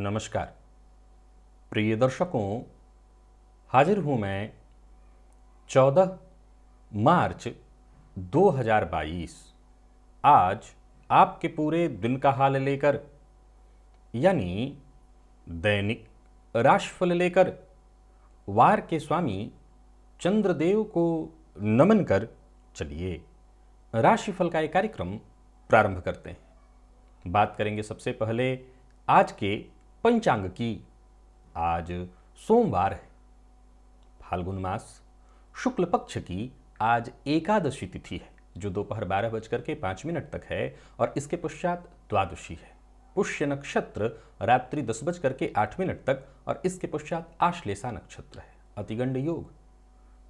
नमस्कार प्रिय दर्शकों, हाजिर हूँ मैं 14 मार्च 2022 आज आपके पूरे दिन का हाल लेकर, यानी दैनिक राशिफल लेकर वार के स्वामी चंद्रदेव को नमन कर चलिए राशिफल का एक कार्यक्रम प्रारंभ करते हैं। बात करेंगे सबसे पहले आज के पंचांग की। आज सोमवार है, फाल्गुन मास शुक्ल पक्ष की आज एकादशी तिथि है जो दोपहर 12:05 तक है और इसके पश्चात द्वादशी है। पुष्य नक्षत्र रात्रि 10:08 तक और इसके पश्चात आश्लेषा नक्षत्र है। अतिगंड योग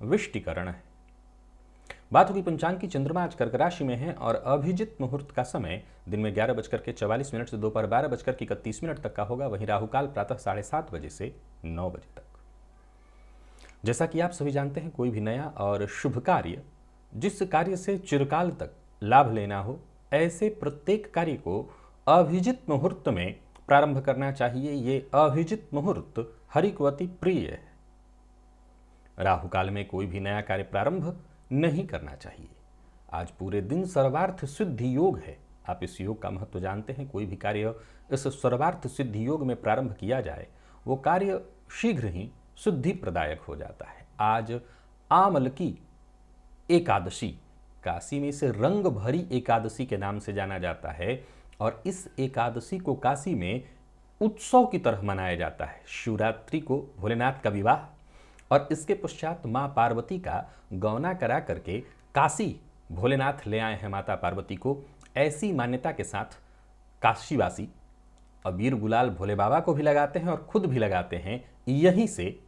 विष्टिकरण है। बात होगी पंचांग की। चंद्रमा आज कर्क राशि में है और अभिजित मुहूर्त का समय दिन में 11:44 से दोपहर 12:31 तक का होगा। वहीं राहुकाल प्रातः 7:30 बजे से 9 बजे तक। जैसा कि आप सभी जानते हैं, कोई भी नया और शुभ कार्य, जिस कार्य से चिरकाल तक लाभ लेना हो, ऐसे प्रत्येक कार्य को अभिजित मुहूर्त में प्रारंभ करना चाहिए। ये अभिजित मुहूर्त हरि को अति प्रिय है। राहुकाल में कोई भी नया कार्य प्रारंभ नहीं करना चाहिए। आज पूरे दिन सर्वार्थ सिद्धि योग है। आप इस योग का महत्व जानते हैं। कोई भी कार्य इस सर्वार्थ सिद्धि योग में प्रारंभ किया जाए, वो कार्य शीघ्र ही सिद्धि प्रदायक हो जाता है। आज आमल की एकादशी, काशी में इसे रंग भरी एकादशी के नाम से जाना जाता है और इस एकादशी को काशी में उत्सव की तरह मनाया जाता है। शिवरात्रि को भोलेनाथ का विवाह और इसके पश्चात माँ पार्वती का गौना करा करके काशी भोलेनाथ ले आए हैं माता पार्वती को। ऐसी मान्यता के साथ काशीवासी अबीर गुलाल भोले बाबा को भी लगाते हैं और खुद भी लगाते हैं। यहीं से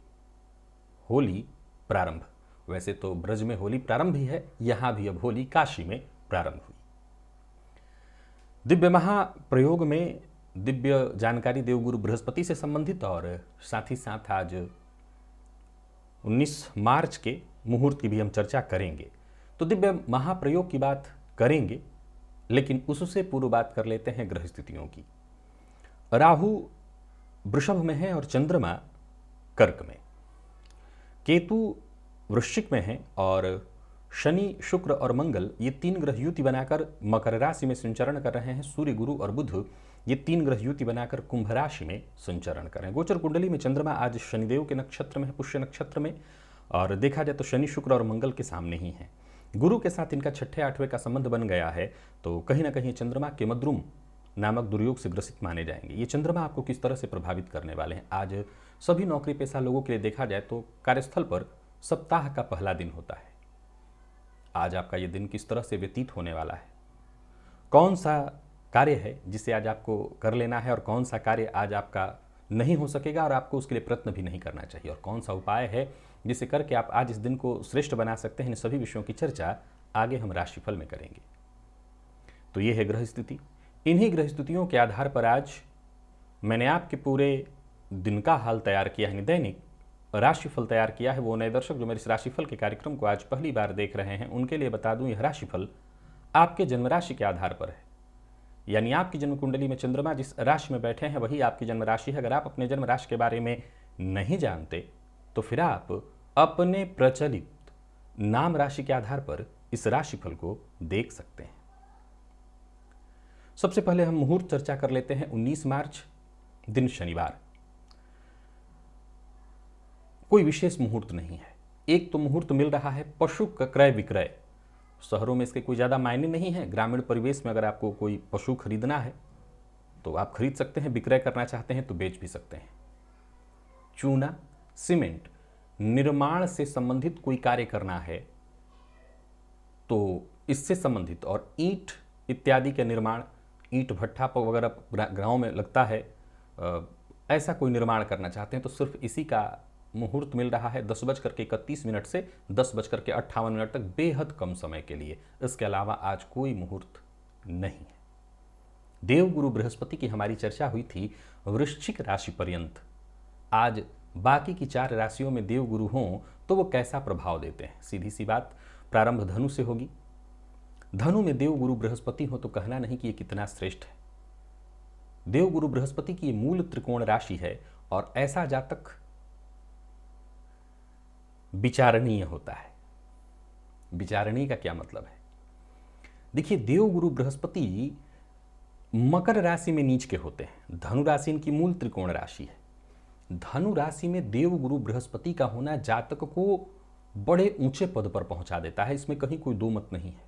होली प्रारंभ। वैसे तो ब्रज में होली प्रारंभ ही है, यहाँ भी अब होली काशी में प्रारंभ हुई। दिव्य महाप्रयोग में दिव्य जानकारी देवगुरु बृहस्पति से संबंधित और साथ ही साथ आज 19 मार्च के मुहूर्त की भी हम चर्चा करेंगे। तो दिव्य महाप्रयोग की बात करेंगे, लेकिन उससे पूर्व बात कर लेते हैं ग्रह स्थितियों की। राहु वृषभ में है और चंद्रमा कर्क में, केतु वृश्चिक में है और शनि, शुक्र और मंगल ये 3 ग्रह युति बनाकर मकर राशि में संचरण कर रहे हैं। सूर्य, गुरु और बुध ये 3 ग्रह युति बनाकर कुंभ राशि में संचरण कर रहे हैं। गोचर कुंडली में चंद्रमा आज शनिदेव के नक्षत्र में है, पुष्य नक्षत्र में, और देखा जाए तो शनि, शुक्र और मंगल के सामने ही है। गुरु के साथ इनका 6ठे 8वें का संबंध बन गया है, तो कहीं ना कहीं चंद्रमा के मद्रुम नामक दुर्योग से ग्रसित माने जाएंगे। ये चंद्रमा आपको किस तरह से प्रभावित करने वाले हैं? आज सभी नौकरी पेशा लोगों के लिए देखा जाए तो कार्यस्थल पर सप्ताह का पहला दिन होता है। आज आपका ये दिन किस तरह से व्यतीत होने वाला है, कौन सा कार्य है जिसे आज आपको कर लेना है और कौन सा कार्य आज आपका नहीं हो सकेगा और आपको उसके लिए प्रयत्न भी नहीं करना चाहिए, और कौन सा उपाय है जिसे करके आप आज इस दिन को श्रेष्ठ बना सकते हैं, इन सभी विषयों की चर्चा आगे हम राशिफल में करेंगे। तो ये है ग्रह स्थिति। इन्हीं ग्रह स्थितियों के आधार पर आज मैंने आपके पूरे दिन का हाल तैयार किया है, दैनिक राशिफल तैयार किया है। वो नए दर्शक जो मेरे इस राशिफल के कार्यक्रम को आज पहली बार देख रहे हैं, उनके लिए बता दूं, यह राशिफल आपके जन्म राशि के आधार पर है। यानी आपकी जन्म कुंडली में चंद्रमा जिस राशि में बैठे हैं वही आपकी जन्म राशि है। अगर आप अपने जन्म राशि के बारे में नहीं जानते तो फिर आप अपने प्रचलित नाम राशि के आधार पर इस राशिफल को देख सकते हैं। सबसे पहले हम मुहूर्त चर्चा कर लेते हैं। 19 मार्च दिन शनिवार। कोई विशेष मुहूर्त नहीं है। एक तो मुहूर्त मिल रहा है पशु का क्रय विक्रय। शहरों में इसके कोई ज़्यादा मायने नहीं है। ग्रामीण परिवेश में अगर आपको कोई पशु खरीदना है तो आप खरीद सकते हैं, विक्रय करना चाहते हैं तो बेच भी सकते हैं। चूना, सीमेंट, निर्माण से संबंधित कोई कार्य करना है तो इससे संबंधित, और ईंट इत्यादि के निर्माण, ईंट भट्ठा वगैरह गाँव में लगता है, ऐसा कोई निर्माण करना चाहते हैं तो सिर्फ इसी का मुहूर्त मिल रहा है 10:31 से 10:58 तक, बेहद कम समय के लिए। इसके अलावा आज कोई मुहूर्त नहीं है। देवगुरु बृहस्पति की हमारी चर्चा हुई थी वृश्चिक राशि पर्यंत। आज बाकी की 4 राशियों में देवगुरु हों तो वो कैसा प्रभाव देते हैं? सीधी सी बात, प्रारंभ धनु से होगी। धनु में देवगुरु बृहस्पति हो तो कहना नहीं कि ये कितना श्रेष्ठ है। देवगुरु बृहस्पति की मूल त्रिकोण राशि है और ऐसा जातक विचारणीय होता है। विचारणीय का क्या मतलब है? देखिए, देवगुरु बृहस्पति मकर राशि में नीच के होते हैं। धनु राशि इनकी मूल त्रिकोण राशि है। धनु राशि में देवगुरु बृहस्पति का होना जातक को बड़े ऊंचे पद पर पहुंचा देता है, इसमें कहीं कोई दो मत नहीं है।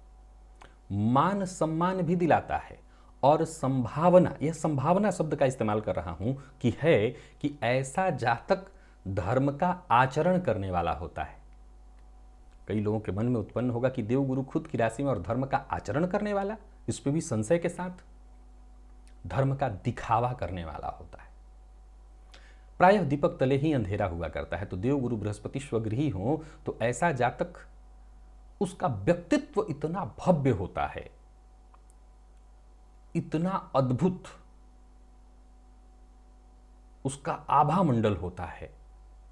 मान सम्मान भी दिलाता है और संभावना, यह संभावना शब्द का इस्तेमाल कर रहा हूं कि है कि ऐसा जातक धर्म का आचरण करने वाला होता है। कई लोगों के मन में उत्पन्न होगा कि देवगुरु खुद की राशि में और धर्म का आचरण करने वाला, इस पे भी संशय के साथ धर्म का दिखावा करने वाला होता है। प्रायः दीपक तले ही अंधेरा हुआ करता है। तो देवगुरु बृहस्पति स्वगृही हो तो ऐसा जातक, उसका व्यक्तित्व इतना भव्य होता है, इतना अद्भुत उसका आभा मंडल होता है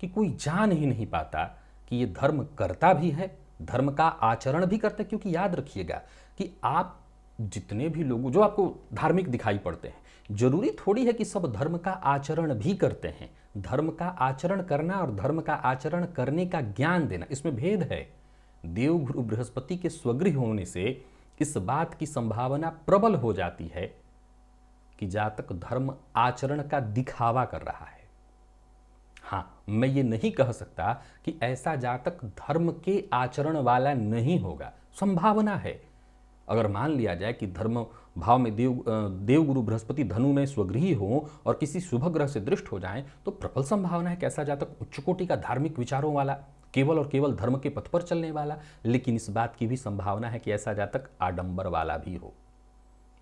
कि कोई जान ही नहीं पाता कि ये धर्म करता भी है, धर्म का आचरण भी करता है। क्योंकि याद रखिएगा कि आप जितने भी लोग जो आपको धार्मिक दिखाई पड़ते हैं, जरूरी थोड़ी है कि सब धर्म का आचरण भी करते हैं। धर्म का आचरण करना और धर्म का आचरण करने का ज्ञान देना, इसमें भेद है। देवगुरु बृहस्पति के स्वगृह होने से इस बात की संभावना प्रबल हो जाती है कि जातक धर्म आचरण का दिखावा कर रहा है। हाँ, मैं ये नहीं कह सकता कि ऐसा जातक धर्म के आचरण वाला नहीं होगा, संभावना है। अगर मान लिया जाए कि धर्म भाव में देवगुरु बृहस्पति धनु में स्वगृही हो और किसी शुभ ग्रह से दृष्ट हो जाएं, तो प्रबल संभावना है कि ऐसा जातक उच्च कोटि का धार्मिक विचारों वाला, केवल और केवल धर्म के पथ पर चलने वाला। लेकिन इस बात की भी संभावना है कि ऐसा जातक आडंबर वाला भी हो,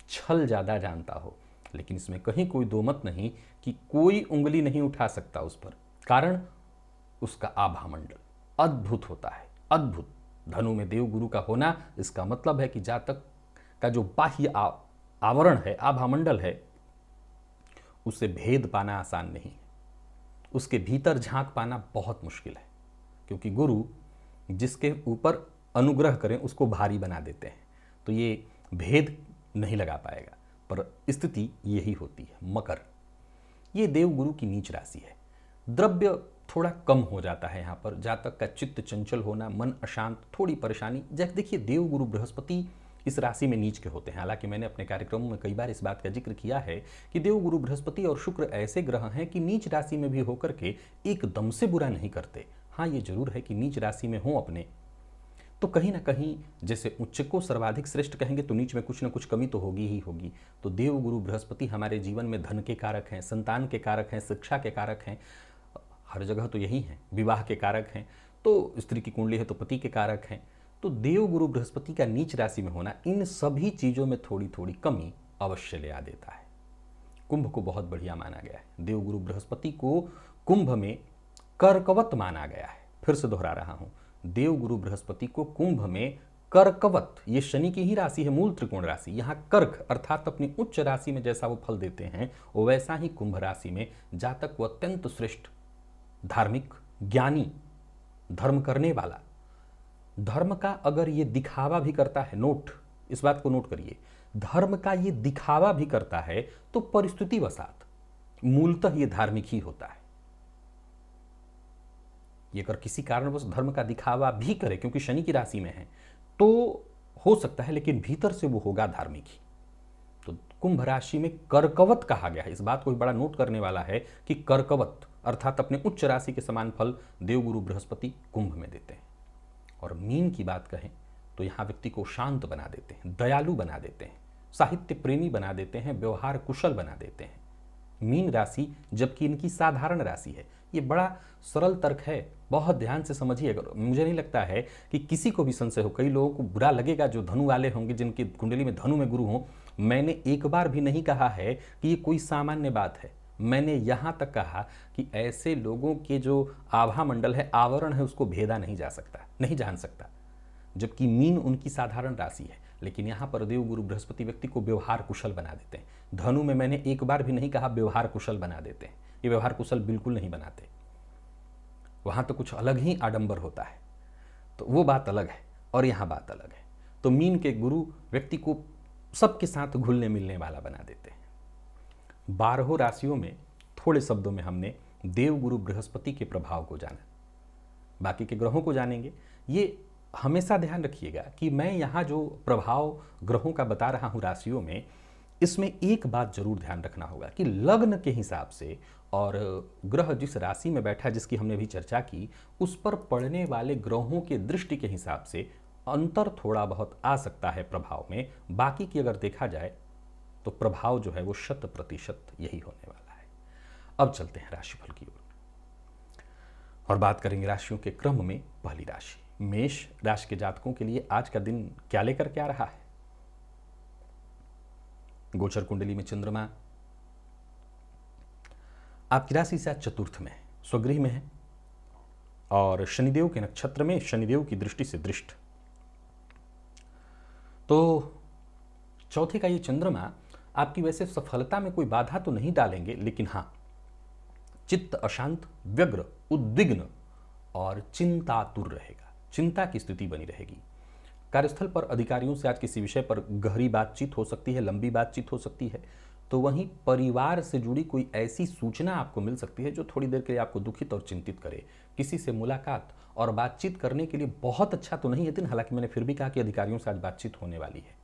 छल ज्यादा जानता हो। लेकिन इसमें कहीं कोई दो मत नहीं कि कोई उंगली नहीं उठा सकता उस पर, कारण उसका आभा मंडल अद्भुत होता है। अद्भुत धनु में देवगुरु का होना, इसका मतलब है कि जातक का जो बाह्य आवरण है, आभा मंडल है, उसे भेद पाना आसान नहीं है, उसके भीतर झांक पाना बहुत मुश्किल है। क्योंकि गुरु जिसके ऊपर अनुग्रह करें उसको भारी बना देते हैं, तो ये भेद नहीं लगा पाएगा। पर स्थिति यही होती है। मकर, ये देवगुरु की नीच राशि है। द्रव्य थोड़ा कम हो जाता है यहाँ पर, जातक का चित्त चंचल होना, मन अशांत, थोड़ी परेशानी। जैसे देखिए, देवगुरु बृहस्पति इस राशि में नीच के होते हैं। हालांकि मैंने अपने कार्यक्रमों में कई बार इस बात का जिक्र किया है कि देवगुरु बृहस्पति और शुक्र ऐसे ग्रह हैं कि नीच राशि में भी होकर के एकदम से बुरा नहीं करते। हाँ, ये जरूर है कि नीच राशि में हो अपने तो कहीं ना कहीं, जैसे उच्च को सर्वाधिक श्रेष्ठ कहेंगे तो नीच में कुछ ना कुछ कमी तो होगी ही होगी। तो देवगुरु बृहस्पति हमारे जीवन में धन के कारक हैं, संतान के कारक हैं, शिक्षा के कारक हैं, हर जगह तो यही हैं, विवाह के कारक हैं, तो स्त्री की कुंडली है तो पति के कारक हैं। तो देवगुरु बृहस्पति का नीच राशि में होना इन सभी चीजों में थोड़ी थोड़ी कमी अवश्य ले आ देता है। कुंभ को बहुत बढ़िया माना गया है। देवगुरु बृहस्पति को कुंभ में कर्कवत माना गया है। फिर से दोहरा रहा हूं, देवगुरु बृहस्पति को कुंभ में कर्कवत, ये शनि की ही राशि है, मूल त्रिकोण राशि। यहां कर्क अर्थात अपनी उच्च राशि में जैसा वो फल देते हैं, वैसा ही कुंभ राशि में जातक वो अत्यंत श्रेष्ठ, धार्मिक, ज्ञानी, धर्म करने वाला, धर्म का अगर ये दिखावा भी करता है, नोट, इस बात को नोट करिए, धर्म का ये दिखावा भी करता है तो परिस्थिति वसात मूलतः ये धार्मिक ही होता है। ये अगर किसी कारणवश धर्म का दिखावा भी करे, क्योंकि शनि की राशि में है, तो हो सकता है, लेकिन भीतर से वो होगा धार्मिक ही। तो कुंभ राशि में कर्कवत कहा गया है। इस बात को भी बड़ा नोट करने वाला है कि कर्कवत अर्थात अपने उच्च राशि के समान फल देवगुरु बृहस्पति कुंभ में देते हैं। और मीन की बात कहें तो यहाँ व्यक्ति को शांत बना देते हैं, दयालु बना देते हैं, साहित्य प्रेमी बना देते हैं, व्यवहार कुशल बना देते हैं। मीन राशि जबकि इनकी साधारण राशि है। ये बड़ा सरल तर्क है, बहुत ध्यान से समझिए। मुझे नहीं लगता है कि किसी को भी संशय हो। कई लोगों को बुरा लगेगा जो धनु वाले होंगे, जिनकी कुंडली में धनु में गुरु हो। मैंने एक बार भी नहीं कहा है कि ये कोई सामान्य बात है। मैंने यहां तक कहा कि ऐसे लोगों के जो आभा मंडल है, आवरण है, उसको भेदा नहीं जा सकता, नहीं जान सकता, जबकि मीन उनकी साधारण राशि है। लेकिन यहां पर देवगुरु बृहस्पति व्यक्ति को व्यवहार कुशल बना देते हैं। धनु में मैंने एक बार भी नहीं कहा व्यवहार कुशल बना देते हैं, ये व्यवहार कुशल बिल्कुल नहीं बनाते। वहां तो कुछ अलग ही आडंबर होता है, तो वो बात अलग है और यहां बात अलग है। तो मीन के गुरु व्यक्ति को सबके साथ घुलने मिलने वाला बना देते हैं। 12 राशियों में थोड़े शब्दों में हमने देवगुरु बृहस्पति के प्रभाव को जाना, बाकी के ग्रहों को जानेंगे। ये हमेशा ध्यान रखिएगा कि मैं यहाँ जो प्रभाव ग्रहों का बता रहा हूँ राशियों में, इसमें एक बात जरूर ध्यान रखना होगा कि लग्न के हिसाब से और ग्रह जिस राशि में बैठा, जिसकी हमने भी चर्चा की, उस पर पड़ने वाले ग्रहों के दृष्टि के हिसाब से अंतर थोड़ा बहुत आ सकता है प्रभाव में। बाकी की अगर देखा जाए तो प्रभाव जो है वो 100% यही होने वाला है। अब चलते हैं राशिफल की ओर और बात करेंगे राशियों के क्रम में। पहली राशि मेष राशि के जातकों के लिए आज का दिन क्या लेकर के आ रहा है? गोचर कुंडली में चंद्रमा आपकी राशि से आज चतुर्थ में है, स्वगृह में है और शनिदेव के नक्षत्र में, शनिदेव की दृष्टि से दृष्ट। तो चौथे का ये चंद्रमा आपकी वैसे सफलता में कोई बाधा तो नहीं डालेंगे, लेकिन हाँ, चित्त अशांत, व्यग्र, उद्विग्न और चिंतातुर रहेगा। चिंता की स्थिति बनी रहेगी। कार्यस्थल पर अधिकारियों से आज किसी विषय पर गहरी बातचीत हो सकती है, लंबी बातचीत हो सकती है। तो वहीं परिवार से जुड़ी कोई ऐसी सूचना आपको मिल सकती है जो थोड़ी देर के लिए आपको दुखित और चिंतित करे। किसी से मुलाकात और बातचीत करने के लिए बहुत अच्छा तो नहीं है दिन, हालांकि मैंने फिर भी कहा कि अधिकारियों से आज बातचीत होने वाली है।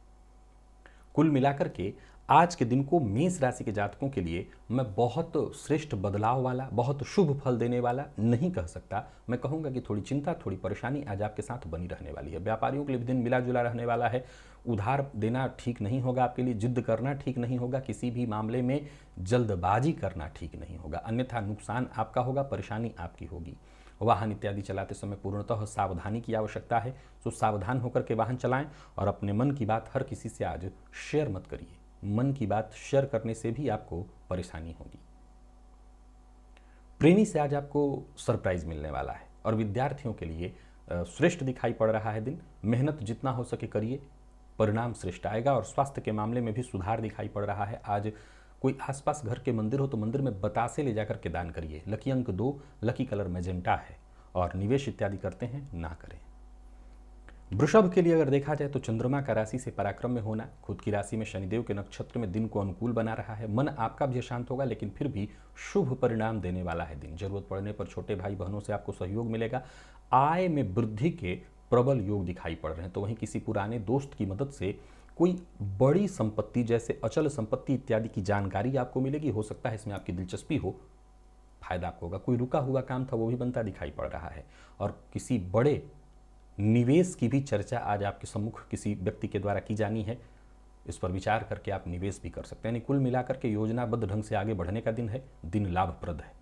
कुल मिलाकर के आज के दिन को मेष राशि के जातकों के लिए मैं बहुत श्रेष्ठ बदलाव वाला, बहुत शुभ फल देने वाला नहीं कह सकता। मैं कहूंगा कि थोड़ी चिंता, थोड़ी परेशानी आज आपके साथ बनी रहने वाली है। व्यापारियों के लिए भी दिन मिला जुला रहने वाला है। उधार देना ठीक नहीं होगा आपके लिए, जिद्द करना ठीक नहीं होगा, किसी भी मामले में जल्दबाजी करना ठीक नहीं होगा, अन्यथा नुकसान आपका होगा, परेशानी आपकी होगी। वाहन इत्यादि चलाते समय पूर्णतः सावधानी की आवश्यकता है, तो सावधान होकर के वाहन चलाएं और अपने मन की बात हर किसी से आज शेयर मत करिए। मन की बात शेयर करने से भी आपको परेशानी होगी। प्रेमी से आज आपको सरप्राइज मिलने वाला है और विद्यार्थियों के लिए श्रेष्ठ दिखाई पड़ रहा है दिन। मेहनत जितना हो सके करिए, परिणाम श्रेष्ठ आएगा। और स्वास्थ्य के मामले में भी सुधार दिखाई पड़ रहा है। आज कोई आसपास घर के मंदिर हो तो मंदिर में बतासे ले जाकर के दान करिए। लकी अंक 2, लकी कलर मैजेंटा है और निवेश इत्यादि करते हैं ना करें। वृषभ के लिए अगर देखा जाए तो चंद्रमा का राशि से पराक्रम में होना, खुद की राशि में शनिदेव के नक्षत्र में दिन को अनुकूल बना रहा है। मन आपका भी शांत होगा, लेकिन फिर भी शुभ परिणाम देने वाला है दिन। जरूरत पड़ने पर छोटे भाई बहनों से आपको सहयोग मिलेगा। आय में वृद्धि के प्रबल योग दिखाई पड़ रहे हैं। तो वहीं किसी पुराने दोस्त की मदद से कोई बड़ी संपत्ति जैसे अचल संपत्ति इत्यादि की जानकारी आपको मिलेगी। हो सकता है इसमें आपकी दिलचस्पी हो, फायदा आपको होगा। कोई रुका हुआ काम था वो भी बनता दिखाई पड़ रहा है और किसी बड़े निवेश की भी चर्चा आज आपके सम्मुख किसी व्यक्ति के द्वारा की जानी है। इस पर विचार करके आप निवेश भी कर सकते हैं। यानी कुल मिलाकर के योजनाबद्ध ढंग से आगे बढ़ने का दिन है, दिन लाभप्रद है।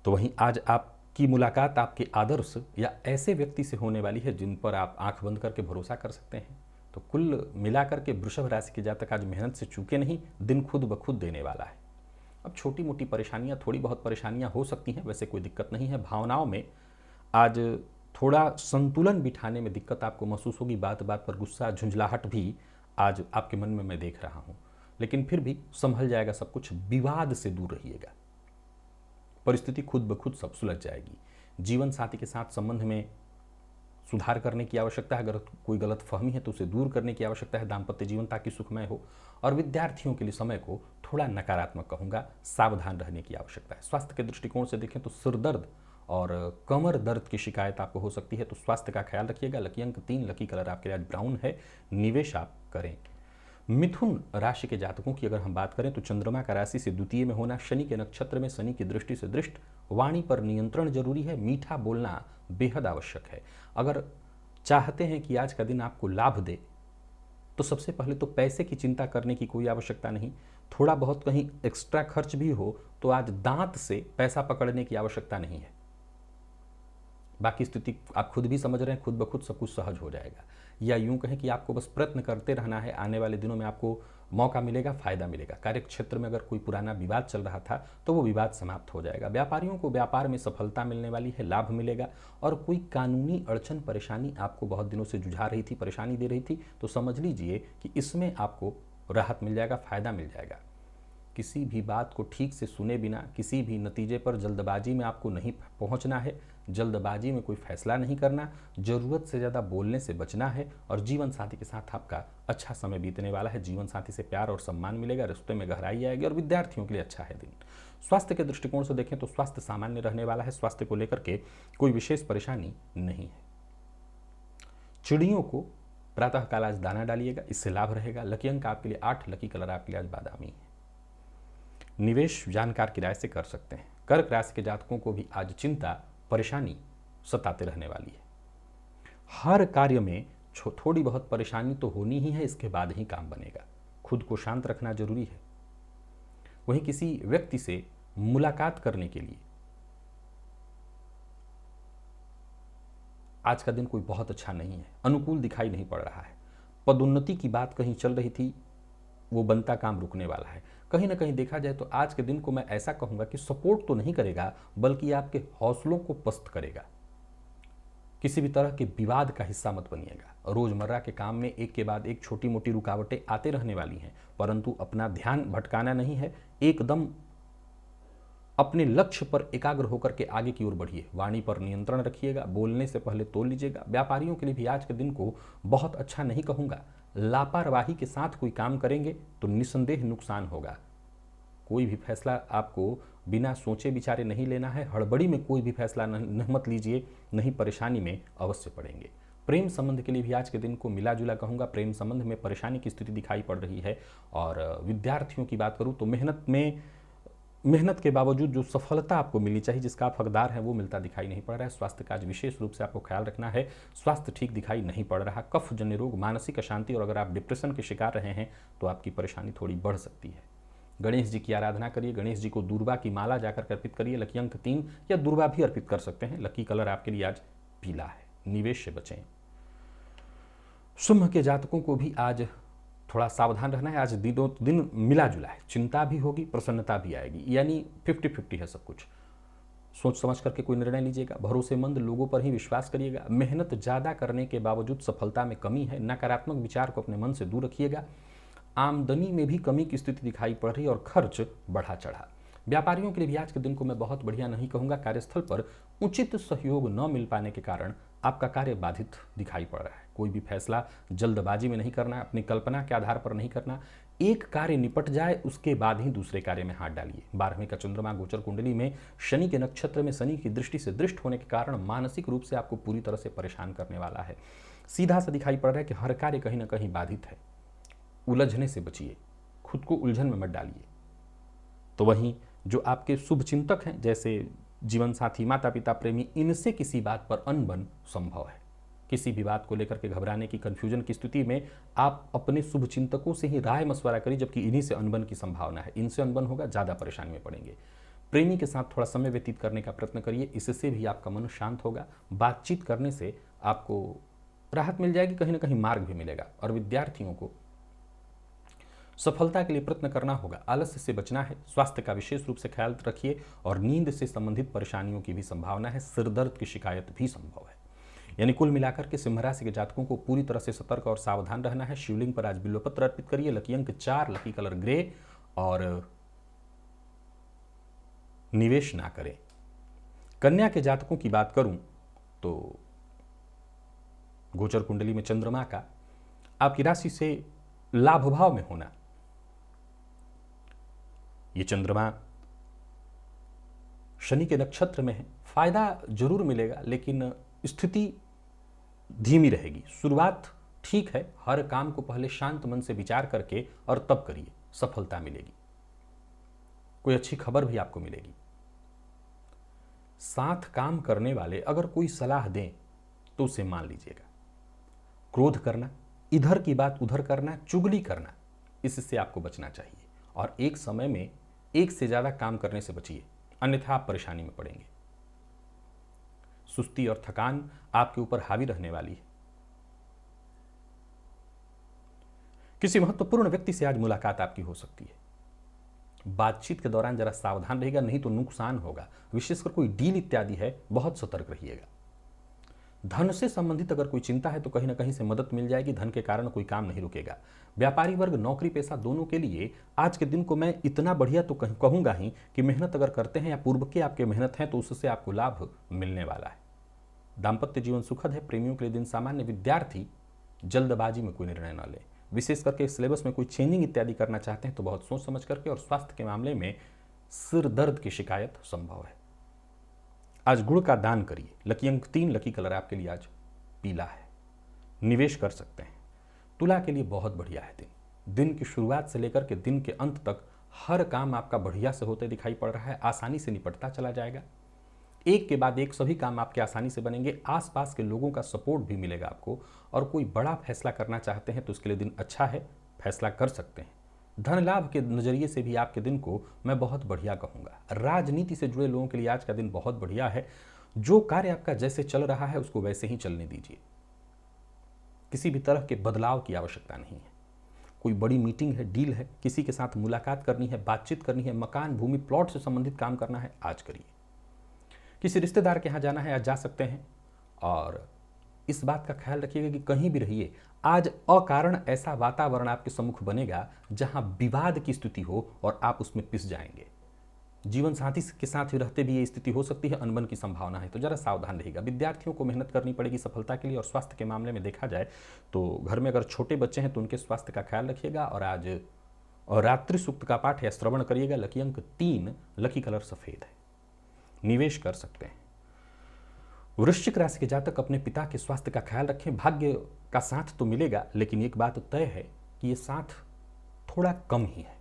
तो वहीं आज आपकी मुलाकात आपके आदर्श या ऐसे व्यक्ति से होने वाली है जिन पर आप आंख बंद करके भरोसा कर सकते हैं। तो कुल मिलाकर के वृषभ राशि के जातक आज मेहनत से चूके नहीं, दिन खुद ब खुद देने वाला है। अब छोटी मोटी परेशानियां, थोड़ी बहुत परेशानियां हो सकती हैं, वैसे कोई दिक्कत नहीं है। भावनाओं में आज थोड़ा संतुलन बिठाने में दिक्कत आपको महसूस होगी। बात बात पर गुस्सा, झुंझलाहट भी आज आपके मन में मैं देख रहा हूं, लेकिन फिर भी संभल जाएगा सब कुछ। विवाद से दूर रहिएगा, परिस्थिति खुद ब खुद सब सुलझ जाएगी। जीवन साथी के साथ संबंध में सुधार करने की आवश्यकता है। अगर कोई गलत फहमी है तो उसे दूर करने की आवश्यकता है, दाम्पत्य जीवन ताकि सुखमय हो। और विद्यार्थियों के लिए समय को थोड़ा नकारात्मक कहूँगा, सावधान रहने की आवश्यकता है। स्वास्थ्य के दृष्टिकोण से देखें तो सिरदर्द और कमर दर्द की शिकायत आपको हो सकती है, तो स्वास्थ्य का ख्याल रखिएगा। लकी अंक 3, लकी कलर आपके लिए आज ब्राउन है, निवेश आप करें। मिथुन राशि के जातकों की अगर हम बात करें तो चंद्रमा का राशि से द्वितीय में होना, शनि के नक्षत्र में, शनि की दृष्टि से दृष्ट। वाणी पर नियंत्रण जरूरी है, मीठा बोलना बेहद आवश्यक है। अगर चाहते हैं कि आज का दिन आपको लाभ दे तो सबसे पहले तो पैसे की चिंता करने की कोई आवश्यकता नहीं। थोड़ा बहुत कहीं एक्स्ट्रा खर्च भी हो तो आज दांत से पैसा पकड़ने की आवश्यकता नहीं है। बाकी स्थिति आप खुद भी समझ रहे हैं, खुद ब खुद सब कुछ सहज हो जाएगा। या यूं कहें कि आपको बस प्रयत्न करते रहना है, आने वाले दिनों में आपको मौका मिलेगा, फायदा मिलेगा। कार्यक्षेत्र में अगर कोई पुराना विवाद चल रहा था तो वो विवाद समाप्त हो जाएगा। व्यापारियों को व्यापार में सफलता मिलने वाली है, लाभ मिलेगा। और कोई कानूनी अड़चन परेशानी आपको बहुत दिनों से जुझा रही थी, परेशानी दे रही थी, तो समझ लीजिए कि इसमें आपको राहत मिल जाएगा, फायदा मिल जाएगा। किसी भी बात को ठीक से सुने बिना किसी भी नतीजे पर जल्दबाजी में आपको नहीं पहुंचना है, जल्दबाजी में कोई फैसला नहीं करना, ज़रूरत से ज़्यादा बोलने से बचना है और जीवन साथी के साथ आपका अच्छा समय बीतने वाला है। जीवन साथी से प्यार और सम्मान मिलेगा, रिश्ते में गहराई आएगी और विद्यार्थियों के लिए अच्छा है दिन। स्वास्थ्य के दृष्टिकोण से देखें तो स्वास्थ्य सामान्य रहने वाला है, स्वास्थ्य को लेकर के कोई विशेष परेशानी नहीं है। चिड़ियों को प्रातःकाल आज दाना डालिएगा, इससे लाभ रहेगा। लकी अंक आपके लिए 8, लकी कलर आपके लिए आज बादामी है। निवेश जानकार किराए से कर सकते हैं। कर्क राशि के जातकों को भी आज चिंता परेशानी सताते रहने वाली है। हर कार्य में थोड़ी बहुत परेशानी तो होनी ही है, इसके बाद ही काम बनेगा। खुद को शांत रखना जरूरी है। वहीं किसी व्यक्ति से मुलाकात करने के लिए आज का दिन कोई बहुत अच्छा नहीं है, अनुकूल दिखाई नहीं पड़ रहा है। पदोन्नति की बात कहीं चल रही थी, वो बनता काम रुकने वाला है। कहीं ना कहीं देखा जाए तो आज के दिन को मैं ऐसा कहूंगा कि सपोर्ट तो नहीं करेगा, बल्कि आपके हौसलों को पस्त करेगा। किसी भी तरह के विवाद का हिस्सा मत बनिएगा। रोजमर्रा के काम में एक के बाद एक छोटी मोटी रुकावटें आते रहने वाली हैं, परंतु अपना ध्यान भटकाना नहीं है। एकदम अपने लक्ष्य पर एकाग्र होकर के आगे की ओर बढ़िए। वाणी पर नियंत्रण रखिएगा, बोलने से पहले तोल लीजिएगा। व्यापारियों के लिए भी आज के दिन को बहुत अच्छा नहीं कहूंगा। लापरवाही के साथ कोई काम करेंगे तो निसंदेह नुकसान होगा। कोई भी फैसला आपको बिना सोचे विचारे नहीं लेना है। हड़बड़ी में कोई भी फैसला मत लीजिए, नहीं परेशानी में अवश्य पड़ेंगे। प्रेम संबंध के लिए भी आज के दिन को मिला जुला कहूँगा। प्रेम संबंध में परेशानी की स्थिति दिखाई पड़ रही है। और विद्यार्थियों की बात करूँ तो मेहनत के बावजूद जो सफलता आपको मिलनी चाहिए, जिसका आप हकदार हैं, वो मिलता दिखाई नहीं पड़ रहा है। स्वास्थ्य का आज विशेष रूप से आपको ख्याल रखना है। स्वास्थ्य ठीक दिखाई नहीं पड़ रहा। कफ जन्य रोग, मानसिक अशांति और अगर आप डिप्रेशन के शिकार रहे हैं तो आपकी परेशानी थोड़ी बढ़ सकती है। गणेश जी की आराधना करिए। गणेश जी को दूर्वा की माला जाकर अर्पित करिए। लकी अंक 3 या दूर्वा भी अर्पित कर सकते हैं। लकी कलर आपके लिए आज पीला है। निवेश से बचें। सिंह के जातकों को भी आज थोड़ा सावधान रहना है। आज दिन मिला जुला है, चिंता भी होगी, प्रसन्नता भी आएगी, यानी 50-50 है सब कुछ। सोच समझ करके कोई निर्णय लीजिएगा। भरोसेमंद लोगों पर ही विश्वास करिएगा। मेहनत ज़्यादा करने के बावजूद सफलता में कमी है। नकारात्मक विचार को अपने मन से दूर रखिएगा। आमदनी में भी कमी की स्थिति दिखाई पड़ रही है और खर्च बढ़ा चढ़ा। व्यापारियों के लिए भी आज के दिन को मैं बहुत बढ़िया नहीं कहूँगा। कार्यस्थल पर उचित सहयोग न मिल पाने के कारण आपका कार्य बाधित दिखाई पड़ रहा है। कोई भी फैसला जल्दबाजी में नहीं करना, अपनी कल्पना के आधार पर नहीं करना। एक कार्य निपट जाए उसके बाद ही दूसरे कार्य में हाथ डालिए। 12वें का चंद्रमा गोचर कुंडली में शनि के नक्षत्र में शनि की दृष्टि से दृष्ट होने के कारण मानसिक रूप से आपको पूरी तरह से परेशान करने वाला है। सीधा सा दिखाई पड़ रहा है कि हर कार्य कहीं ना कहीं बाधित है। उलझने से बचिए, खुद को उलझन में मत डालिए। तो वहीं जो आपके शुभ चिंतक हैं, जैसे जीवन साथी, माता पिता, प्रेमी, इनसे किसी बात पर अनबन संभव है। किसी भी बात को लेकर के घबराने की, कंफ्यूजन की स्थिति में आप अपने शुभ चिंतकों से ही राय मशवरा करिए, जबकि इन्हीं से अनबन की संभावना है। इनसे अनबन होगा, ज़्यादा परेशानी में पड़ेंगे। प्रेमी के साथ थोड़ा समय व्यतीत करने का प्रयत्न करिए, इससे भी आपका मन शांत होगा। बातचीत करने से आपको राहत मिल जाएगी, कहीं ना कहीं मार्ग भी मिलेगा। और विद्यार्थियों को सफलता के लिए प्रयत्न करना होगा, आलस्य से बचना है। स्वास्थ्य का विशेष रूप से ख्याल रखिए और नींद से संबंधित परेशानियों की भी संभावना है। सिरदर्द की शिकायत भी संभव है। यानी कुल मिलाकर के सिंह राशि के जातकों को पूरी तरह से सतर्क और सावधान रहना है। शिवलिंग पर आज बिल्वपत्र अर्पित करिए। लकी अंक 4, लकी कलर ग्रे और निवेश ना करें। कन्या के जातकों की बात करूं तो गोचर कुंडली में चंद्रमा का आपकी राशि से लाभ भाव में होना, ये चंद्रमा शनि के नक्षत्र में है। फायदा जरूर मिलेगा, लेकिन स्थिति धीमी रहेगी। शुरुआत ठीक है। हर काम को पहले शांत मन से विचार करके और तब करिए, सफलता मिलेगी। कोई अच्छी खबर भी आपको मिलेगी। साथ काम करने वाले अगर कोई सलाह दें तो उसे मान लीजिएगा। क्रोध करना, इधर की बात उधर करना, चुगली करना, इससे आपको बचना चाहिए। और एक समय में एक से ज्यादा काम करने से बचिए, अन्यथा आप परेशानी में पड़ेंगे। सुस्ती और थकान आपके ऊपर हावी रहने वाली है। किसी महत्वपूर्ण व्यक्ति से आज मुलाकात आपकी हो सकती है। बातचीत के दौरान जरा सावधान रहेगा, नहीं तो नुकसान होगा। विशेषकर कोई डील इत्यादि है, बहुत सतर्क रहिएगा। धन से संबंधित अगर कोई चिंता है तो कहीं ना कहीं से मदद मिल जाएगी, धन के कारण कोई काम नहीं रुकेगा। व्यापारी वर्ग, नौकरी पेशा दोनों के लिए आज के दिन को मैं इतना बढ़िया तो कहूंगा ही कि मेहनत अगर करते हैं या पूर्व के आपके मेहनत है तो उससे आपको लाभ मिलने वाला है। दाम्पत्य जीवन सुखद है। प्रेमियों के लिए दिन सामान्य। विद्यार्थी जल्दबाजी में कोई निर्णय न ले, विशेष करके सिलेबस में कोई चेंजिंग इत्यादि करना चाहते हैं तो बहुत सोच समझ करके। और स्वास्थ्य के मामले में सिर दर्द की शिकायत संभव है। आज गुड़ का दान करिए। लकी अंक 3, लकी कलर आपके लिए आज पीला है। निवेश कर सकते हैं। तुला के लिए बहुत बढ़िया है दिन। दिन की शुरुआत से लेकर के दिन के अंत तक हर काम आपका बढ़िया से होते दिखाई पड़ रहा है। आसानी से निपटता चला जाएगा। एक के बाद एक सभी काम आपके आसानी से बनेंगे। आसपास के लोगों का सपोर्ट भी मिलेगा आपको। और कोई बड़ा फैसला करना चाहते हैं तो उसके लिए दिन अच्छा है, फैसला कर सकते हैं। धन लाभ के नजरिए से भी आपके दिन को मैं बहुत बढ़िया कहूंगा। राजनीति से जुड़े लोगों के लिए आज का दिन बहुत बढ़िया है। जो कार्य आपका जैसे चल रहा है उसको वैसे ही चलने दीजिए। किसी भी तरह के बदलाव की आवश्यकता नहीं है। कोई बड़ी मीटिंग है, डील है, किसी के साथ मुलाकात करनी है, बातचीत करनी है, मकान, भूमि, प्लॉट से संबंधित काम करना है, आज करिए। किसी रिश्तेदार के यहाँ जाना है, आज जा सकते हैं। और इस बात का ख्याल रखिएगा कि कहीं भी रहिए, आज अकारण ऐसा वातावरण आपके सम्मुख बनेगा जहां विवाद की स्थिति हो और आप उसमें पिस जाएंगे। जीवन साथी के साथ रहते भी ये स्थिति हो सकती है, अनबन की संभावना है, तो जरा सावधान रहिएगा। विद्यार्थियों को मेहनत करनी पड़ेगी सफलता के लिए। और स्वास्थ्य के मामले में देखा जाए तो घर में अगर छोटे बच्चे हैं तो उनके स्वास्थ्य का ख्याल रखिएगा। और आज रात्रि सूक्त का पाठ या श्रवण करिएगा। लकी अंक 3, लकी कलर सफेद है। निवेश कर सकते हैं। वृश्चिक राशि के जातक अपने पिता के स्वास्थ्य का ख्याल रखें। भाग्य का साथ तो मिलेगा, लेकिन एक बात तय है कि ये साथ थोड़ा कम ही है।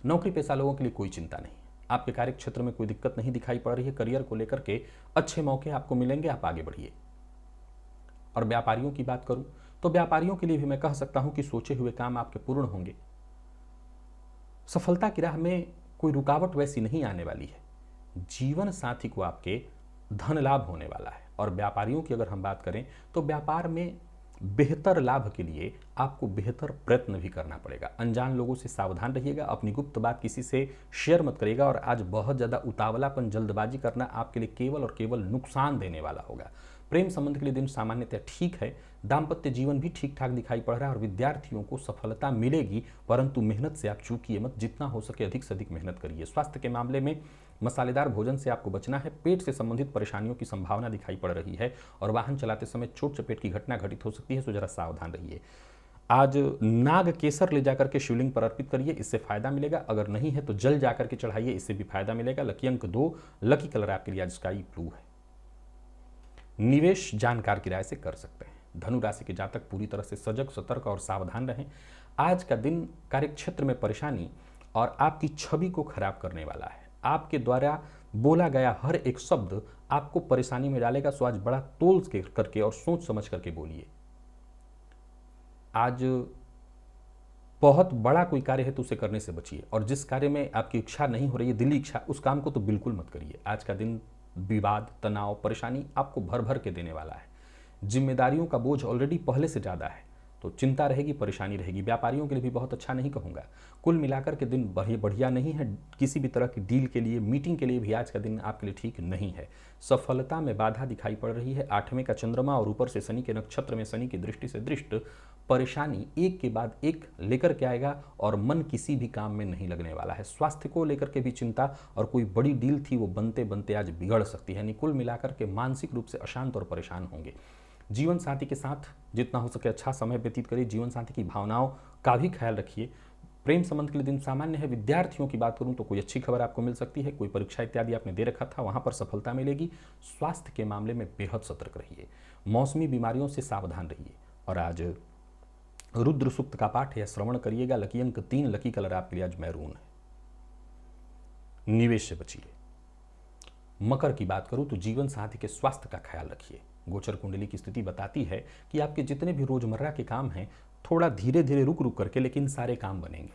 नौकरी पेशा लोगों के लिए कोई चिंता नहीं। आपके कार्य क्षेत्र में कोई दिक्कत नहीं दिखाई पड़ रही है। करियर को लेकर के अच्छे मौके आपको मिलेंगे, आप आगे बढ़िए। और व्यापारियों की बात करूं तो व्यापारियों के लिए भी मैं कह सकता हूं कि सोचे हुए काम आपके पूर्ण होंगे। सफलता की राह में कोई रुकावट वैसी नहीं आने वाली है। जीवन साथी को आपके धन लाभ होने वाला है। और व्यापारियों की अगर हम बात करें तो व्यापार में बेहतर लाभ के लिए आपको बेहतर प्रयत्न भी करना पड़ेगा। अनजान लोगों से सावधान रहिएगा। अपनी गुप्त बात किसी से शेयर मत करिएगा। और आज बहुत ज़्यादा उतावलापन, जल्दबाजी करना आपके लिए केवल और केवल नुकसान देने वाला होगा। प्रेम संबंध के लिए दिन सामान्यतः ठीक है। दाम्पत्य जीवन भी ठीक ठाक दिखाई पड़ रहा है। और विद्यार्थियों को सफलता मिलेगी, परंतु मेहनत से आप चूकिए मत। जितना हो सके अधिक से अधिक मेहनत करिए। स्वास्थ्य के मामले में मसालेदार भोजन से आपको बचना है। पेट से संबंधित परेशानियों की संभावना दिखाई पड़ रही है। और वाहन चलाते समय चोट चपेट की घटना घटित हो सकती है, तो जरा सावधान रहिए। आज नाग केसर ले जाकर के शिवलिंग पर अर्पित करिए, इससे फायदा मिलेगा। अगर नहीं है तो जल जाकर के चढ़ाइए, इससे भी फायदा मिलेगा। लकी अंक 2, लकी कलर आपके लिए आज स्काई ब्लू है। निवेश जानकार की राय से कर सकते हैं। धनु राशि के जातक पूरी तरह से सजग, सतर्क और सावधान रहें। आज का दिन कार्यक्षेत्र में परेशानी और आपकी छवि को खराब करने वाला है। आपके द्वारा बोला गया हर एक शब्द आपको परेशानी में डालेगा। सो आज बड़ा तोल करके और सोच समझ करके बोलिए। आज बहुत बड़ा कोई कार्य है तो उसे करने से बचिए। और जिस कार्य में आपकी इच्छा नहीं हो रही है, दिली इच्छा, उस काम को तो बिल्कुल मत करिए। आज का दिन विवाद, तनाव, परेशानी आपको भर भर के देने वाला है। जिम्मेदारियों का बोझ ऑलरेडी पहले से ज़्यादा है, तो चिंता रहेगी, परेशानी रहेगी। व्यापारियों के लिए भी बहुत अच्छा नहीं कहूँगा। कुल मिलाकर के दिन बढ़िया नहीं है। किसी भी तरह की डील के लिए, मीटिंग के लिए भी आज का दिन आपके लिए ठीक नहीं है। सफलता में बाधा दिखाई पड़ रही है। 8वें का चंद्रमा और ऊपर से शनि के नक्षत्र में शनि की दृष्टि से दृष्ट परेशानी एक के बाद एक लेकर के आएगा। और मन किसी भी काम में नहीं लगने वाला है। स्वास्थ्य को लेकर के भी चिंता, और कोई बड़ी डील थी वो बनते बनते आज बिगड़ सकती है। यानी कुल मिलाकर के मानसिक रूप से अशांत और परेशान होंगे। जीवन साथी के साथ जितना हो सके अच्छा समय व्यतीत करिए। जीवन साथी की भावनाओं का भी ख्याल रखिए। प्रेम संबंध के लिए दिन सामान्य है। विद्यार्थियों की बात करूं तो कोई अच्छी खबर आपको मिल सकती है। कोई परीक्षा इत्यादि आपने दे रखा था, वहां पर सफलता मिलेगी। स्वास्थ्य के मामले में बेहद सतर्क रहिए। मौसमी बीमारियों से सावधान रहिए। और आज रुद्र सूक्त का पाठ या श्रवण करिएगा। लकी अंक 3, लकी कलर आपके लिए आज मैरून है। निवेश से बचिए। मकर की बात करूं तो जीवन साथी के स्वास्थ्य का ख्याल रखिए। गोचर कुंडली की स्थिति बताती है कि आपके जितने भी रोजमर्रा के काम हैं, थोड़ा धीरे धीरे रुक रुक करके, लेकिन सारे काम बनेंगे।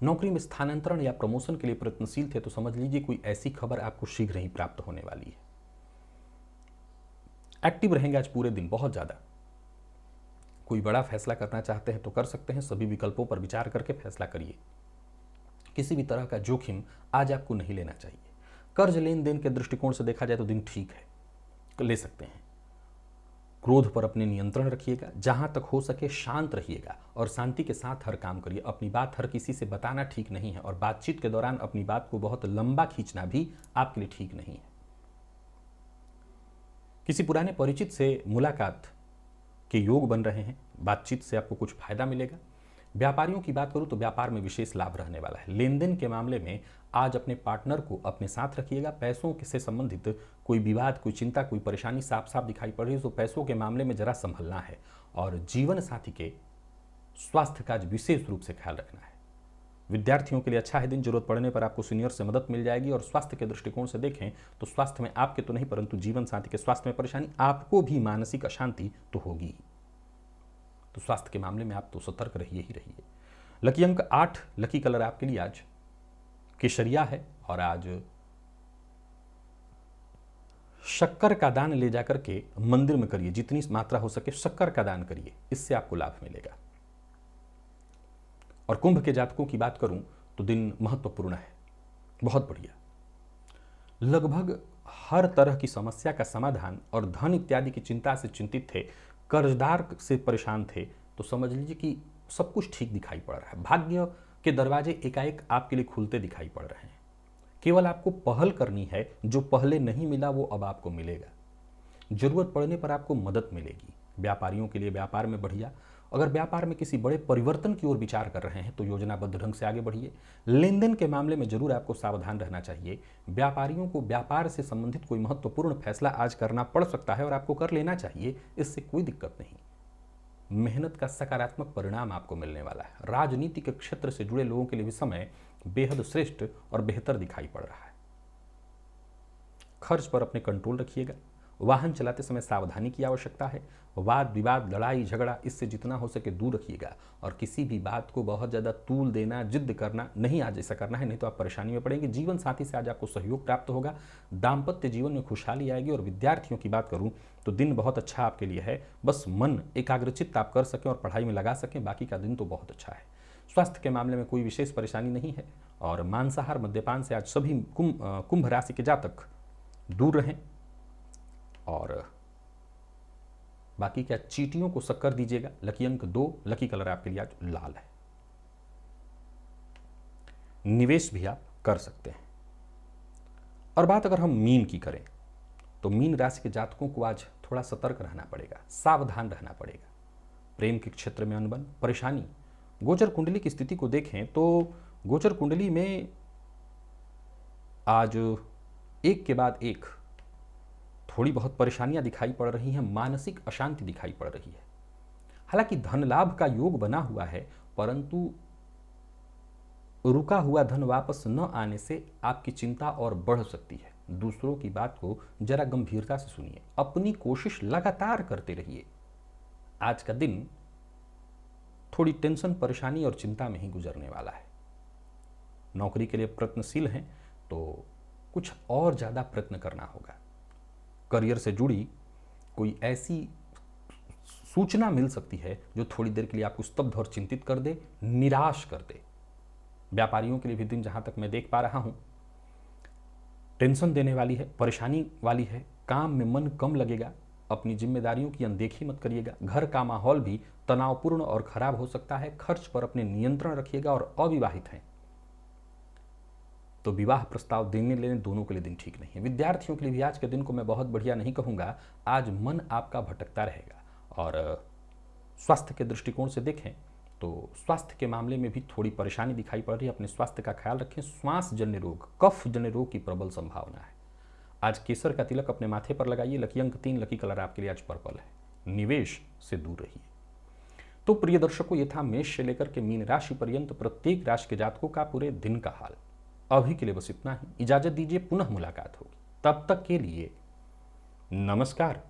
नौकरी में स्थानांतरण या प्रमोशन के लिए प्रयत्नशील थे तो समझ लीजिए कोई ऐसी खबर आपको शीघ्र ही प्राप्त होने वाली है। एक्टिव रहेंगे आज पूरे दिन, बहुत ज्यादा। कोई बड़ा फैसला करना चाहते हैं तो कर सकते हैं। सभी विकल्पों पर विचार करके फैसला करिए। किसी भी तरह का जोखिम आज आपको नहीं लेना चाहिए। कर्ज लेन देन के दृष्टिकोण से देखा जाए तो दिन ठीक है, ले सकते हैं। क्रोध पर अपने नियंत्रण रखिएगा, जहां तक हो सके शांत रहिएगा और शांति के साथ हर काम करिए। अपनी बात हर किसी से बताना ठीक नहीं है और बातचीत के दौरान अपनी बात को बहुत लंबा खींचना भी आपके लिए ठीक नहीं है। किसी पुराने परिचित से मुलाकात के योग बन रहे हैं, बातचीत से आपको कुछ फायदा मिलेगा। व्यापारियों की बात करूं तो व्यापार में विशेष लाभ रहने वाला है। लेन देन के मामले में आज अपने पार्टनर को अपने साथ रखिएगा। पैसों से संबंधित कोई विवाद, कोई चिंता, कोई परेशानी साफ साफ दिखाई पड़ रही है तो पैसों के मामले में जरा संभलना है और जीवन साथी के स्वास्थ्य का विशेष रूप से ख्याल रखना है। विद्यार्थियों के लिए अच्छा है दिन, जरूरत पड़ने पर आपको सीनियर से मदद मिल जाएगी और स्वास्थ्य के दृष्टिकोण से देखें तो स्वास्थ्य में आपके तो नहीं परंतु जीवन साथी के स्वास्थ्य में परेशानी, आपको भी मानसिक अशांति तो होगी। तो स्वास्थ्य के मामले में आप तो सतर्क रहिए ही रहिए। लकी अंक 8, लकी कलर आपके लिए आज केसरिया है और आज शक्कर का दान ले जाकर के मंदिर में करिए, जितनी मात्रा हो सके शक्कर का दान करिए, इससे आपको लाभ मिलेगा। और कुंभ के जातकों की बात करूं तो दिन महत्वपूर्ण है, बहुत बढ़िया। लगभग हर तरह की समस्या का समाधान और धन इत्यादि की चिंता से चिंतित थे, कर्जदार से परेशान थे, तो समझ लीजिए कि सब कुछ ठीक दिखाई पड़ रहा है। भाग्य के दरवाजे एकाएक आपके लिए खुलते दिखाई पड़ रहे हैं। केवल आपको पहल करनी है, जो पहले नहीं मिला वो अब आपको मिलेगा। जरूरत पड़ने पर आपको मदद मिलेगी। व्यापारियों के लिए व्यापार में बढ़िया। अगर व्यापार में किसी बड़े परिवर्तन की ओर विचार कर रहे हैं तो योजनाबद्ध ढंग से आगे बढ़िए। लेन देन के मामले में जरूर आपको सावधान रहना चाहिए। व्यापारियों को व्यापार से संबंधित कोई महत्वपूर्ण फैसला आज करना पड़ सकता है और आपको कर लेना चाहिए, इससे कोई दिक्कत नहीं। मेहनत का सकारात्मक परिणाम आपको मिलने वाला है। राजनीति के क्षेत्र से जुड़े लोगों के लिए भी समय बेहद श्रेष्ठ और बेहतर दिखाई पड़ रहा है। खर्च पर अपने कंट्रोल रखिएगा। वाहन चलाते समय सावधानी की आवश्यकता है। वाद विवाद, लड़ाई झगड़ा, इससे जितना हो सके दूर रखिएगा और किसी भी बात को बहुत ज़्यादा तूल देना, जिद्द करना नहीं, आज ऐसा करना है, नहीं तो आप परेशानी में पड़ेंगे। जीवन साथी से आज आपको सहयोग प्राप्त होगा। दाम्पत्य जीवन में खुशहाली आएगी। और विद्यार्थियों की बात करूं तो दिन बहुत अच्छा आपके लिए है। बस मन एकाग्रचित्त आप कर सकें और पढ़ाई में लगा सकें, बाकी का दिन तो बहुत अच्छा है। स्वास्थ्य के मामले में कोई विशेष परेशानी नहीं है और मांसाहार मद्यपान से आज सभी कुंभ राशि के जातक दूर रहें। और बाकी क्या, चींटियों को शक्कर दीजिएगा। लकी अंक 2, लकी कलर आपके लिए आज लाल है। निवेश भी आप कर सकते हैं। और बात अगर हम मीन की करें तो मीन राशि के जातकों को आज थोड़ा सतर्क रहना पड़ेगा, सावधान रहना पड़ेगा। प्रेम के क्षेत्र में अनबन, परेशानी। गोचर कुंडली की स्थिति को देखें तो गोचर कुंडली में आज एक के बाद एक थोड़ी बहुत परेशानियां दिखाई पड़ रही हैं, मानसिक अशांति दिखाई पड़ रही है। हालांकि धन लाभ का योग बना हुआ है, परंतु रुका हुआ धन वापस न आने से आपकी चिंता और बढ़ सकती है। दूसरों की बात को जरा गंभीरता से सुनिए, अपनी कोशिश लगातार करते रहिए। आज का दिन थोड़ी टेंशन, परेशानी और चिंता में ही गुजरने वाला है। नौकरी के लिए प्रयत्नशील हैं तो कुछ और ज़्यादा प्रयत्न करना होगा। करियर से जुड़ी कोई ऐसी सूचना मिल सकती है जो थोड़ी देर के लिए आपको स्तब्ध और चिंतित कर दे, निराश कर दे। व्यापारियों के लिए भी दिन जहां तक मैं देख पा रहा हूं टेंशन देने वाली है, परेशानी वाली है। काम में मन कम लगेगा। अपनी जिम्मेदारियों की अनदेखी मत करिएगा। घर का माहौल भी तनावपूर्ण और खराब हो सकता है। खर्च पर अपने नियंत्रण रखिएगा। और अविवाहित हैं तो विवाह प्रस्ताव देने लेने दोनों के लिए दिन ठीक नहीं है। विद्यार्थियों के लिए भी आज के दिन को मैं बहुत बढ़िया नहीं कहूँगा। आज मन आपका भटकता रहेगा। और स्वास्थ्य के दृष्टिकोण से देखें तो स्वास्थ्य के मामले में भी थोड़ी परेशानी दिखाई पड़ रही है। अपने स्वास्थ्य का ख्याल रखें। श्वास जन्य रोग, कफ जन्य रोग की प्रबल संभावना है। आज केसर का तिलक अपने माथे पर लगाइए। लकी अंक 3, लकी कलर आपके लिए आज पर्पल है। निवेश से दूर रहिए। तो प्रिय दर्शकों, ये था मेष से लेकर के मीन राशि पर्यंत प्रत्येक राशि के जातकों का पूरे दिन का हाल। अभी के लिए बस इतना ही। इजाजत दीजिए, पुनः मुलाकात होगी। तब तक के लिए नमस्कार।